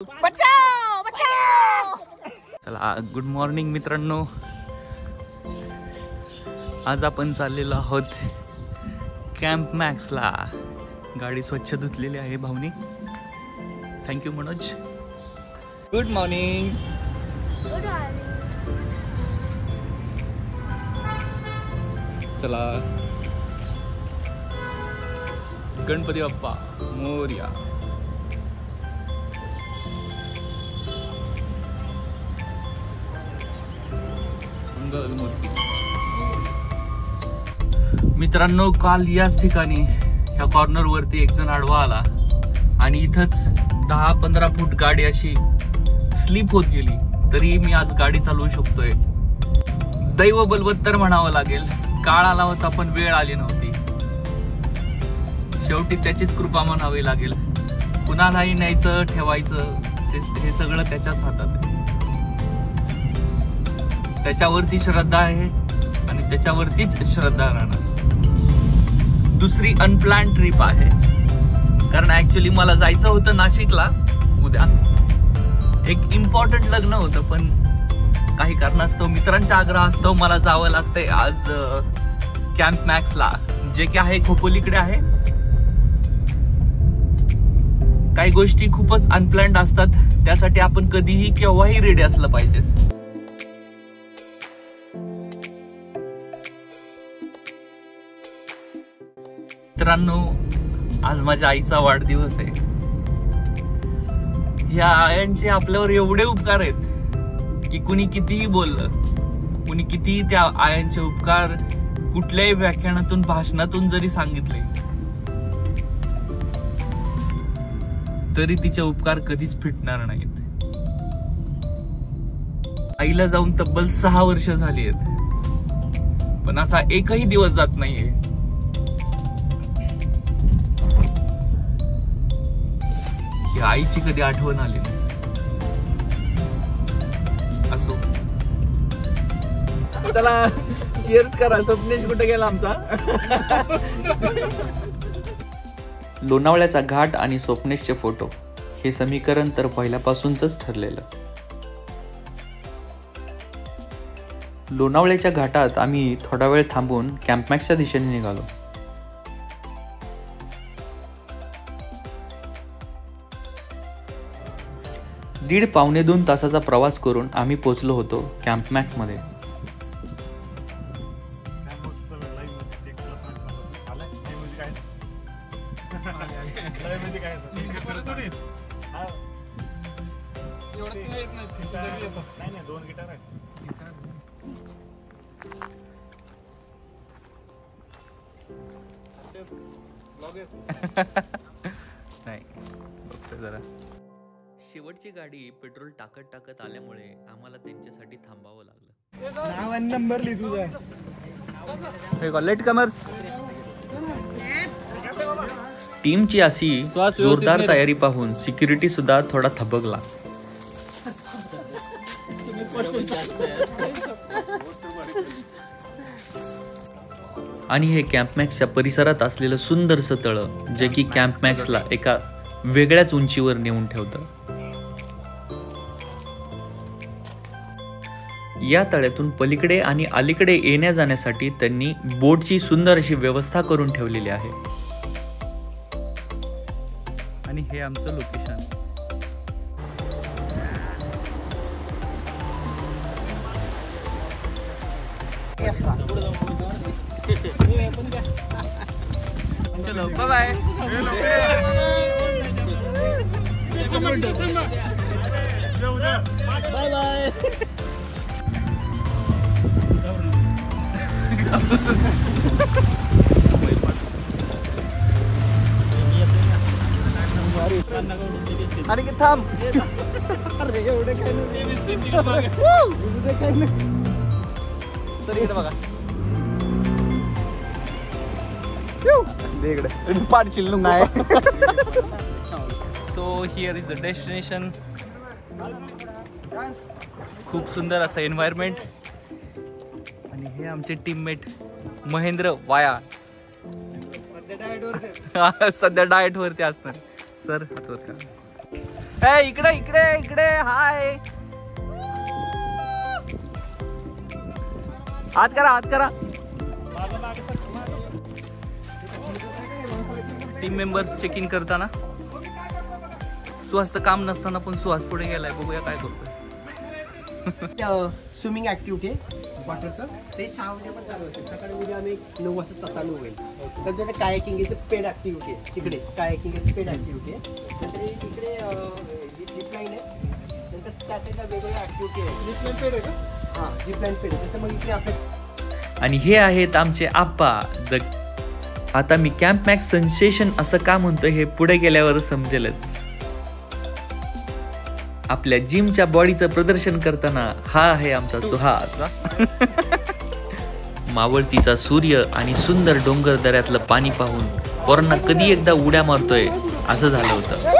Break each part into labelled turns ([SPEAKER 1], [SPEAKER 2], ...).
[SPEAKER 1] बचाओ बचाओ।
[SPEAKER 2] चला, good morning मित्रांनो. आज आपण चाललेलो आहोत कॅम्प मॅक्सला. गाडी स्वच्छ धुतलेली आहे भाऊनी. थँक्यू मनोज. Good morning. चला, गणपती बाप्पा मोरया. मित्रांनो, काल याच ठिकाणी ह्या कॉर्नर वरती एक जण आडवा आला आणि इथंच 10-15 फूट गाडी अशी स्लिप होत गेली. तरी मी आज गाडी चालवू शकतोय. दैव बलवत्तर म्हणावं लागेल. काळ आला होता पण वेळ आली नव्हती. शेवटी त्याचीच कृपा म्हणावी लागेल. कुणालाही न्यायचं ठेवायचं हे सगळं त्याच्याच हातात आहे. त्याच्यावरती श्रद्धा आहे आणि त्याच्यावरतीच श्रद्धा राहणार. दुसरी अनप्लॅन ट्रिप आहे, कारण ऍक्च्युली मला जायचं होतं नाशिकला उद्या. एक इम्पॉर्टंट लग्न होतं, पण काही कारणास्तव मित्रांच्या आग्रहास्तव मला जावं लागतंय आज कॅम्प मॅक्सला, जे की आहे खोपोलीकडे आहे. काही गोष्टी खूपच अनप्लॅन्ड असतात, त्यासाठी आपण कधीही केव्हाही रेडी असलं पाहिजे. मित्रांनो, आज माझ्या आईचा वाढदिवस आहे. ह्या आयांचे आपल्यावर एवढे उपकार आहेत की कुणी कितीही बोललं, कुणी कितीही त्या आयांचे उपकार कुठल्याही व्याख्यानातून भाषणातून जरी सांगितले तरी तिचे उपकार कधीच फिटणार नाहीत. आईला जाऊन तब्बल 6 वर्ष झाली आहेत, पण असा एकही दिवस जात नाहीये की आईची कधी आठवण आली नाही. असो, चला चीयर्स करा. स्वप्नेश कुठे गेला आमचा? लोणावळ्याचा घाट आणि स्वप्नेशचे फोटो हे समीकरण तर पहिल्यापासूनच ठरलेलं. लोणावळ्याच्या घाटात आम्ही थोडा वेळ थांबून कॅम्प मॅक्सच्या दिशेने निघालो. दीड-पावणे 2 तासाचा प्रवास करून आम्ही पोहोचलो होतो कॅम्प मॅक्स मध्ये. नाही, जरा शेवटची गाडी पेट्रोल टाकत आल्यामुळे आम्हाला त्यांच्यासाठी थांबावं लागलं.
[SPEAKER 3] नाव आणि नंबर लिह तुझा.
[SPEAKER 2] Latecomers. टीमची अशी जोरदार तयारी पाहून सिक्युरिटी सुद्धा थोडा थबकला. आणि हे कॅम्प मॅक्सच्या परिसरात असलेलं सुंदरसं तळ, जे की कॅम्प मॅक्सला एका वेगळ्याच उंचीवर नेऊन ठेवतं. या तळ्यातून पलीकडे आणि अलीकडे येण्या जाण्यासाठी त्यांनी बोटची सुंदर अशी व्यवस्था करून ठेवलेली आहे. आणि हे आमचं लोकेशन. चलो बाय बाय. Bye bye. आणि की थांब. अरे एवढे काय नाही सर, इकडे बघा. इकडे पाडशील नाही. So here is the destination. खूप सुंदर असं एन्व्हायरमेंट. आणि हे आमचे टीममेट महेंद्र वाया. सध्या डाएट वरती असणार. सर हातवर का. इकडे इकडे इकडे हाय. हात करा हात करा. टीम मेंबर्स चेक इन करताना सुहासचं काम नसताना पण सुहास पुढे गेलाय. बघूया काय करतोय.
[SPEAKER 1] स्विमिंग ऍक्टिव्हिटी वॉटरचं ते 6 वाजे पण चालू होते. सकाळी उद्या आम्ही 9 वाजता चालू होईल. नंतर कायाकिंग इज पेड ऍक्टिव्हिटी आहे. तिकडे कायाकिंग इज पेड ऍक्टिव्हिटी आहे. नंतर इकडे झिप लाईन आहे. नंतर त्या साईडला वेगवेगळ्या ऍक्टिव्हिटी आहे. झिप लाईन पेड आहे का? हां झिप लाईन पेड आहे. तसं मग इकडे आपल्या
[SPEAKER 2] आणि हे आहेत आमचे आप्पा. आता मी कॅम्प मॅक्स सेन्सेशन असं का म्हणतोय हे पुढे गेल्यावर समजेलच. आपल्या जिमच्या बॉडीचं प्रदर्शन करताना हा आहे आमचा सुहास. मावळतीचा सूर्य आणि सुंदर डोंगर दऱ्यातलं पाणी पाहून पोरांना कधी एकदा उड्या मारतोय असं झालं होतं.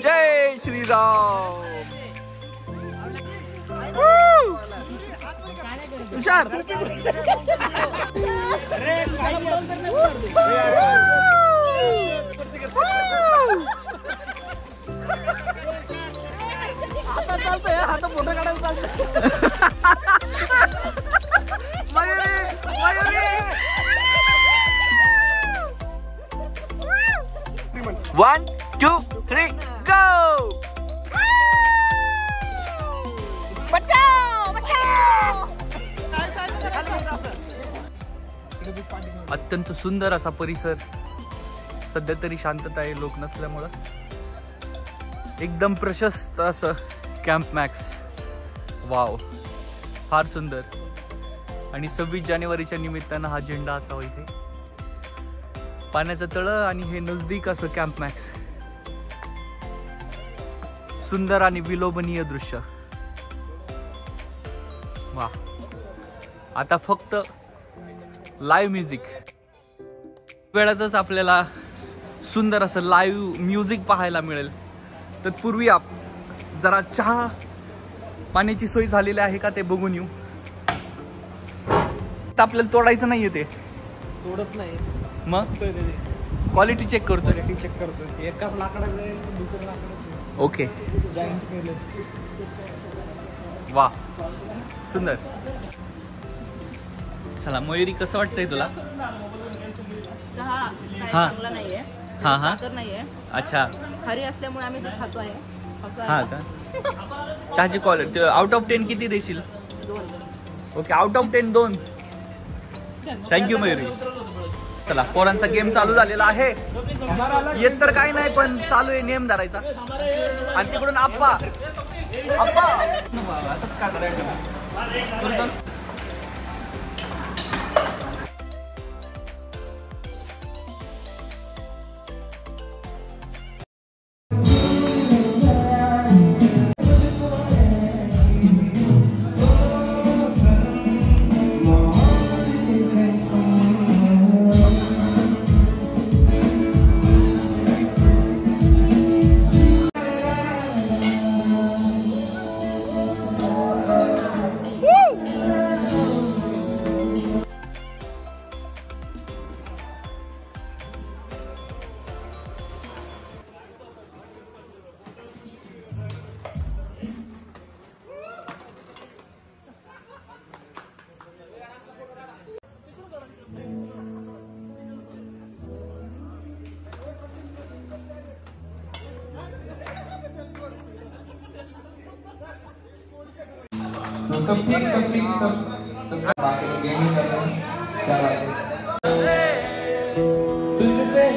[SPEAKER 2] जय श्रीराम. हुशार. आता चालतंय. आता फोटो काढायला चालतंय. मयुरी मयुरी. 1 2 3 go. बचाओ बचाओ. अत्यंत सुंदर असा परिसर. सध्या तरी शांतता आहे लोक नसल्यामुळं. एकदम प्रशस्त असं कॅम्प मॅक्स. वाव फार सुंदर. आणि 26 जानेवारीच्या निमित्तानं हा झेंडा असावा इथे. पाण्याचं तळं आणि हे नजदीक असं कॅम्प मॅक्स. सुंदर आणि विलोभनीय दृश्य. वा. आता फक्त लाईव्ह म्युझिक. वेळातच आपल्याला सुंदर असं लाईव्ह म्युझिक पाहायला मिळेल. तत्पूर्वी जरा चहा पाण्याची सोय झालेली आहे का ते बघून येऊ. आपल्याला तोडायचं नाहीये. ते
[SPEAKER 1] तोडत नाही
[SPEAKER 2] मग क्वालिटी चेक करतो.
[SPEAKER 1] एकाच लाकडाचं दुसरं लाकडाचं.
[SPEAKER 2] ओके. वा सुंदर. चला मयुरी कसं वाटतंय तुला?
[SPEAKER 3] चहा
[SPEAKER 2] हा
[SPEAKER 3] चांगला नाहीये.
[SPEAKER 2] हा हा
[SPEAKER 3] साखर नाहीये.
[SPEAKER 2] अच्छा
[SPEAKER 3] खारी असल्यामुळे आम्ही ते खातो आहे.
[SPEAKER 2] हा का. चहाची क्वालिटी आउट ऑफ 10 किती देशील?
[SPEAKER 3] 2.
[SPEAKER 2] Okay out of 10 2. Thank you Mayuri. चला पोरांचा गेम चालू झालेला आहे. येत तर काही नाही पण चालू आहे नियम धरायचा. आणि तिकडून आप्पा आप्पा असंच का करायचं.
[SPEAKER 4] सब ठीक सब बाकी लोग गेमिंग कर रहे हैं। क्या बात है तुझसे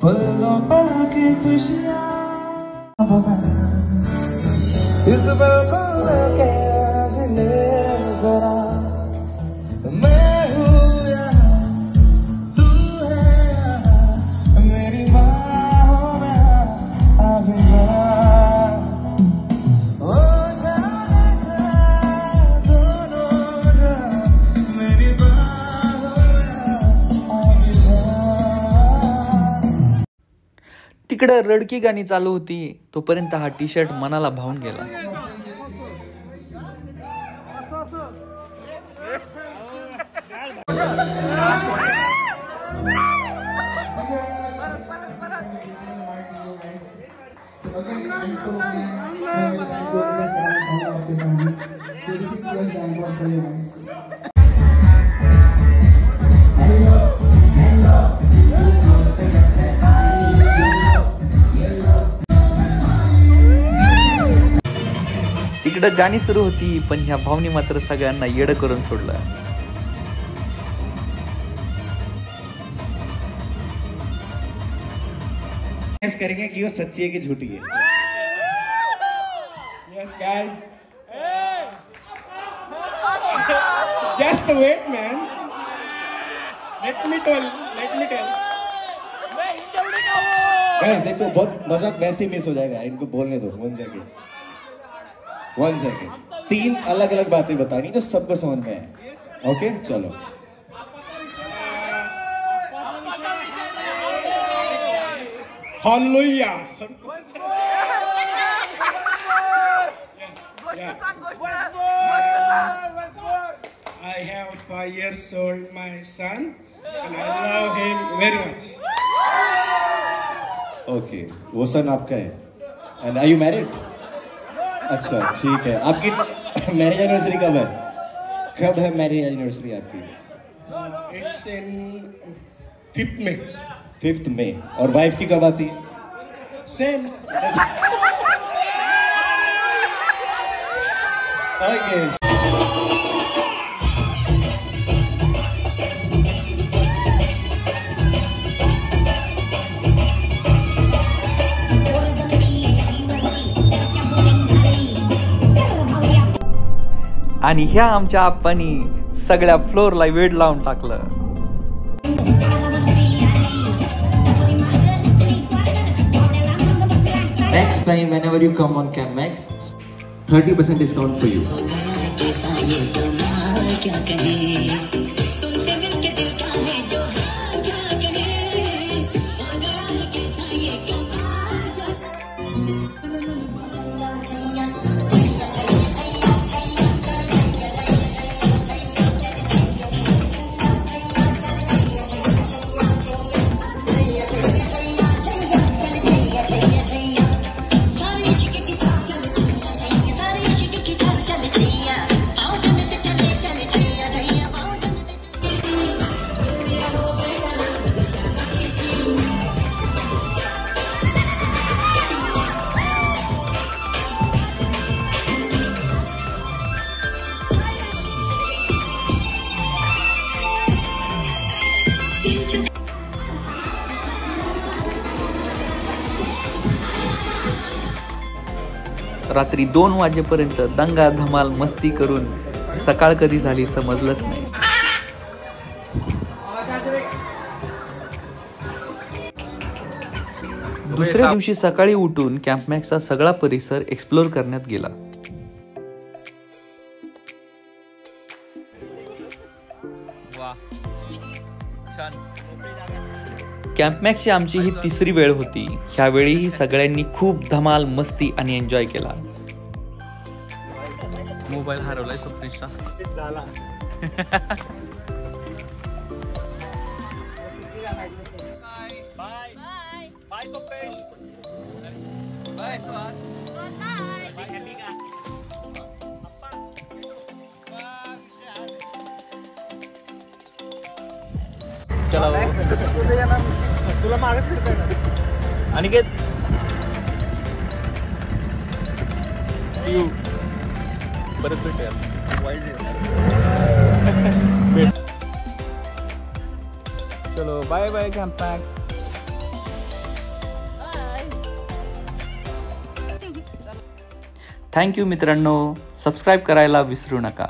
[SPEAKER 4] पलों पल की खुशियाँ इस पल को लेके आज ले जरा मैं हूँ यहाँ तू है यहाँ मेरी बाहों में अभी ओ जाने जा दोनों जा मेरी बाहों में अभी
[SPEAKER 2] तिकडं रडकी गाणी चालू होती तोपर्यंत हा टी शर्ट मनाला भावून गेला. तिकडं गाणी सुरू होती पण ह्या भावनी मात्र सगळ्यांना येडं करून सोडलं.
[SPEAKER 5] करेंगे कि वो सच्ची है कि झूठी है. Yes guys. Just wait man. Let me tell. Guys देखो बहुत मजाक वैसे मिस हो जाएगा. इनको बोलने दो. 1 second. 3 अलग अलग बातें बतानी तो सबको समझ में आए. ओके चलो. Hallelujah. I have 5 years old my son and I love him very much. Okay, वो सन आपका है. And are you married? अच्छा ठीक है. आपकी मैरिज एनिवर्सरी कब है? कब है मैरिज एनिवर्सरी आपकी? It's in 5th मई। और वाइफ की कब आती है?
[SPEAKER 1] सेम।
[SPEAKER 5] ओके।
[SPEAKER 2] आणि ह्या आमच्या आप्पानी सगळ्या फ्लोअरला वेड लावून टाकलं.
[SPEAKER 5] Next time, whenever you come on Camp Max, 30% discount for you.
[SPEAKER 2] रात्री 2 वाजेपर्यंत दंगा धमाल मस्ती करून सकाळ कधी झाली समजलंच नाही. दुसऱ्या दिवशी सकाळी उठून कॅम्प मॅक्सचा सगळा परिसर एक्सप्लोर करण्यात गेला. कॅम्प मॅक्सची आमची ही तिसरी वेळ होती. ह्यावेळीही सगळ्यांनी खूप धमाल मस्ती आणि एन्जॉय केला. मोबाईल हरवलाय स्वप्नीशचा.
[SPEAKER 1] तुला मागच फिरताय ना
[SPEAKER 2] अनिकेत. परत भेटूया. चलो bye bye camp Max. Thank you मित्रांनो. सबस्क्राईब करायला विसरू नका.